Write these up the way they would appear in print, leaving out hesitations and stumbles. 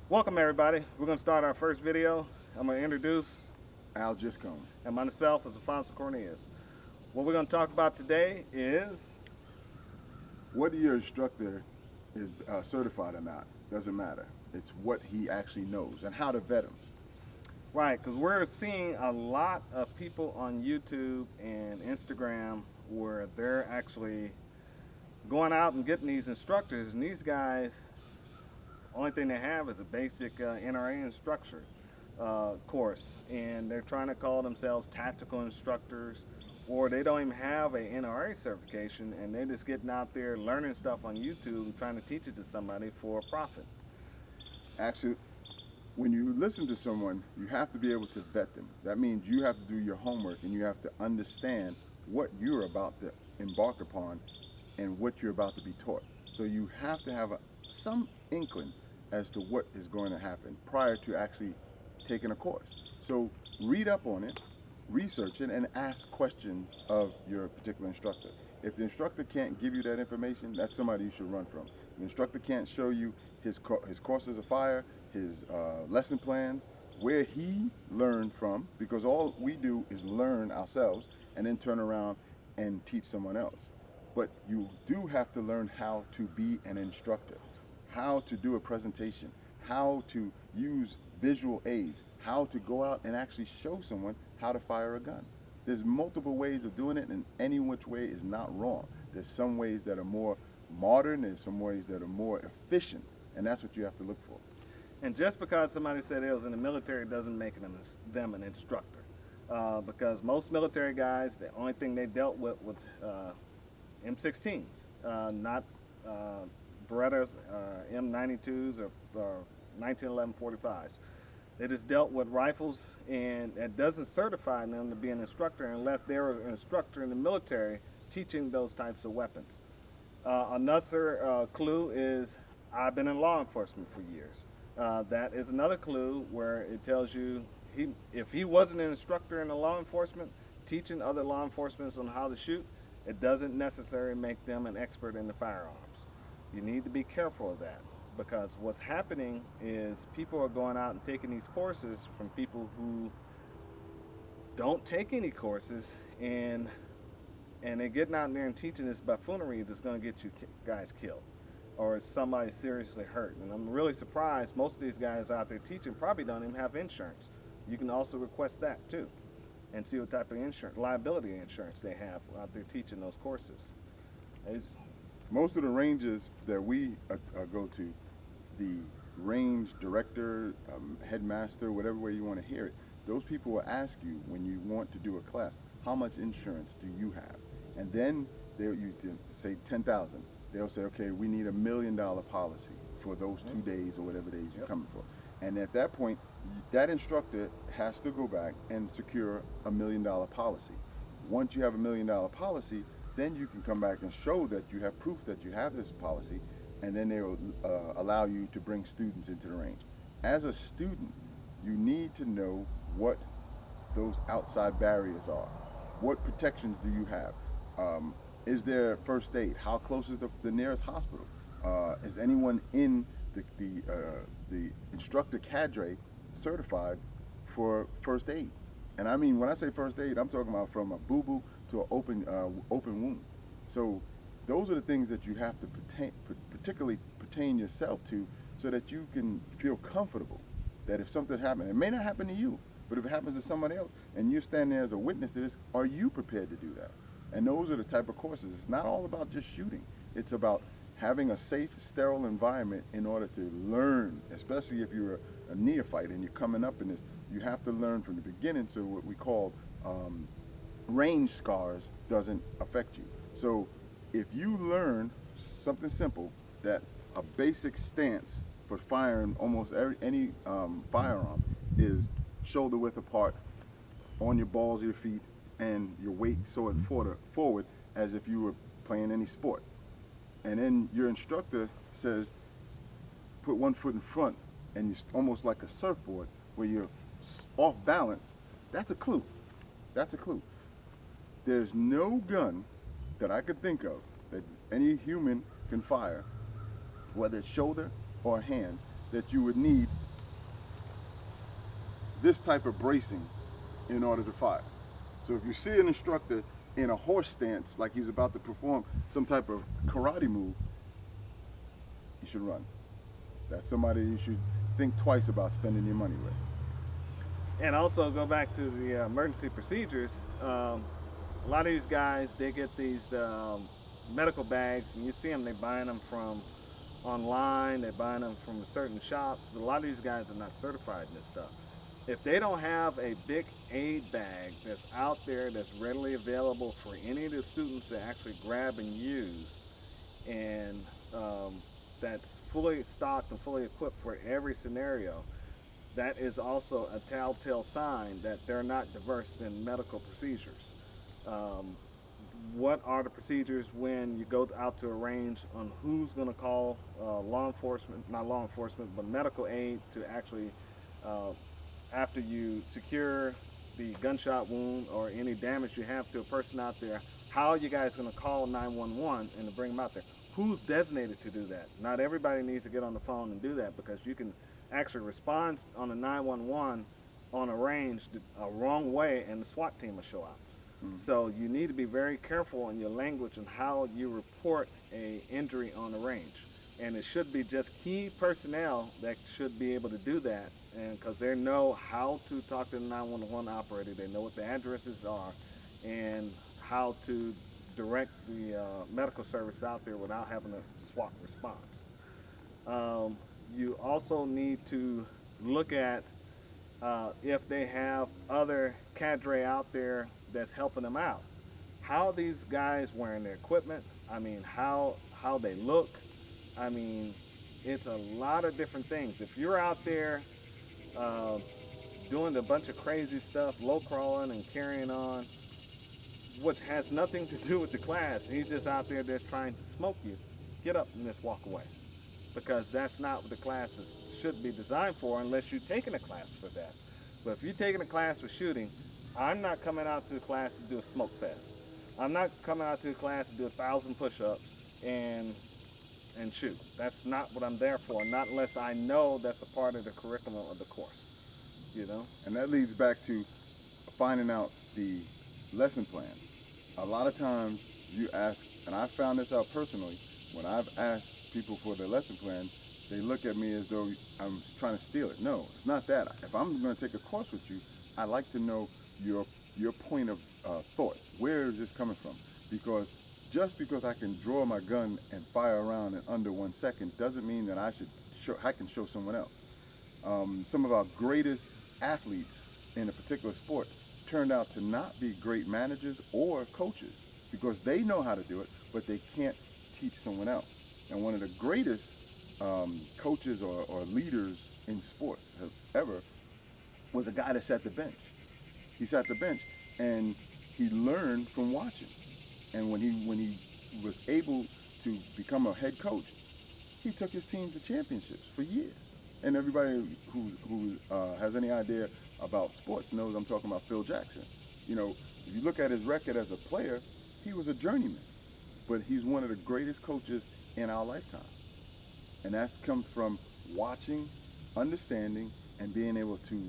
Welcome everybody. We're going to start our first video. I'm going to introduce Al Giscombe. and myself as Alfonso Cornelius. What we're going to talk about today is Whether your instructor is certified or not doesn't matter. It's what he actually knows and how to vet him. right, because we're seeing a lot of people on YouTube and Instagram where they're actually going out and getting these instructors, and these guys, only thing they have is a basic NRA instructor course, and they're trying to call themselves tactical instructors, or they don't even have a NRA certification, and they're just getting out there learning stuff on YouTube and trying to teach it to somebody for a profit. Actually, when you listen to someone, you have to be able to vet them. That means you have to do your homework and you have to understand what you're about to embark upon and what you're about to be taught. So you have to have some inkling as to what is going to happen prior to actually taking a course. So read up on it, research it, and ask questions of your particular instructor. If the instructor can't give you that information, that's somebody you should run from. The instructor can't show you his courses of fire, his lesson plans, where he learned from, because all we do is learn ourselves and then turn around and teach someone else. But you do have to learn how to be an instructor, how to do a presentation, how to use visual aids, how to go out and actually show someone how to fire a gun. There's multiple ways of doing it, and any which way is not wrong. There's some ways that are more modern, there's some ways that are more efficient, and that's what you have to look for. And just because somebody said they was in the military doesn't make them an instructor. Because most military guys, the only thing they dealt with was M16s, not Berettas, M92s, or 1911 45s. They just dealt with rifles, and it doesn't certify them to be an instructor unless they're an instructor in the military teaching those types of weapons. Another clue is I've been in law enforcement for years. That is another clue where it tells you if he wasn't an instructor in the law enforcement teaching other law enforcement on how to shoot, it doesn't necessarily make them an expert in the firearms. You need to be careful of that, because what's happening is people are going out and taking these courses from people who don't take any courses, and they're getting out there and teaching this buffoonery that's going to get you guys killed or somebody seriously hurt. And I'm really surprised most of these guys out there teaching probably don't even have insurance. You can also request that too and see what type of insurance, liability insurance they have out there teaching those courses. Most of the ranges that we go to, the range director, headmaster, whatever way you want to hear it, those people will ask you when you want to do a class, how much insurance do you have? And then you say 10,000. They'll say, okay, we need $1 million policy for those 2 days or whatever days you're coming for. And at that point, that instructor has to go back and secure $1 million policy. Once you have $1 million policy, then you can come back and show that you have proof that you have this policy, and then they will allow you to bring students into the range. As a student, you need to know what those outside barriers are. What protections do you have? Is there first aid? How close is the nearest hospital? Is anyone in the instructor cadre certified for first aid? And I mean, when I say first aid, I'm talking about from a boo-boo to an open wound. So those are the things that you have to particularly pertain yourself to, so that you can feel comfortable that if something happened, it may not happen to you, but if it happens to somebody else and you're standing there as a witness to this, are you prepared to do that? And those are the type of courses. It's not all about just shooting. It's about having a safe, sterile environment in order to learn, especially if you're a neophyte and you're coming up in this. You have to learn from the beginning, so what we call range scars doesn't affect you. So if you learn something simple, that a basic stance for firing almost any firearm is shoulder width apart, on your balls of your feet, and your weight so it forward as if you were playing any sport. And then your instructor says, put one foot in front, and you're almost like a surfboard where you're off balance. That's a clue. That's a clue. There's no gun that I could think of that any human can fire, whether it's shoulder or hand, that you would need this type of bracing in order to fire. So if you see an instructor in a horse stance, like he's about to perform some type of karate move, you should run. That's somebody you should think twice about spending your money with. And also go back to the emergency procedures. A lot of these guys, they get these medical bags, and you see them, they're buying them from online, they're buying them from certain shops. But a lot of these guys are not certified in this stuff. If they don't have a big aid bag that's out there that's readily available for any of the students to actually grab and use, and that's fully stocked and fully equipped for every scenario, that is also a telltale sign that they're not diverse in medical procedures. What are the procedures when you go out to a range on who's going to call law enforcement, not law enforcement, but medical aid to actually, after you secure the gunshot wound or any damage you have to a person out there, how are you guys going to call 911 and to bring them out there? Who's designated to do that? Not everybody needs to get on the phone and do that, because you can actually respond on a 911 on a range a wrong way and the SWAT team will show up. So you need to be very careful in your language and how you report a injury on the range. And it should be just key personnel that should be able to do that, and because they know how to talk to the 911 operator, they know what the addresses are, and how to direct the medical service out there without having a SWAT response. You also need to look at if they have other cadre out there that's helping them out. How these guys wearing their equipment, I mean, how they look, I mean, it's a lot of different things. If you're out there doing a bunch of crazy stuff, low crawling and carrying on, which has nothing to do with the class, he's just out there that's trying to smoke you, get up and just walk away. Because that's not what the classes should be designed for, unless you're taking a class for that. But if you're taking a class for shooting, I'm not coming out to the class to do a smoke fest. I'm not coming out to the class to do 1,000 push-ups and shoot. That's not what I'm there for, not unless I know that's a part of the curriculum of the course, you know? And that leads back to finding out the lesson plan. A lot of times you ask, and I found this out personally, when I've asked people for their lesson plan, they look at me as though I'm trying to steal it. No, it's not that. If I'm going to take a course with you, I like to know your point of thought. Where is this coming from? Because just because I can draw my gun and fire around in under 1 second doesn't mean that I can show someone else. Some of our greatest athletes in a particular sport turned out to not be great managers or coaches because they know how to do it, but they can't teach someone else. And one of the greatest coaches or leaders in sports ever was a guy that sat the bench. He sat the bench and he learned from watching. And when he was able to become a head coach, he took his team to championships for years. And everybody who has any idea about sports knows I'm talking about Phil Jackson. You know, if you look at his record as a player, he was a journeyman, but he's one of the greatest coaches in our lifetime. And that comes from watching, understanding, and being able to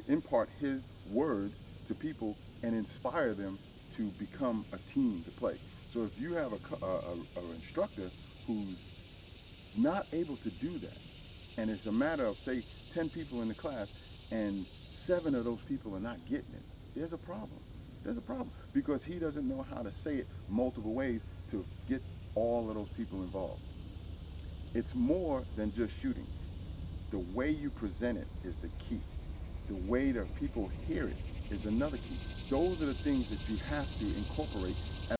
impart his words to people and inspire them to become a team to play. So if you have an instructor who's not able to do that, and it's a matter of, say, 10 people in the class, and 7 of those people are not getting it, there's a problem. There's a problem because he doesn't know how to say it multiple ways to get all of those people involved. It's more than just shooting. The way you present it is the key. The way that people hear it is another key. Those are the things that you have to incorporate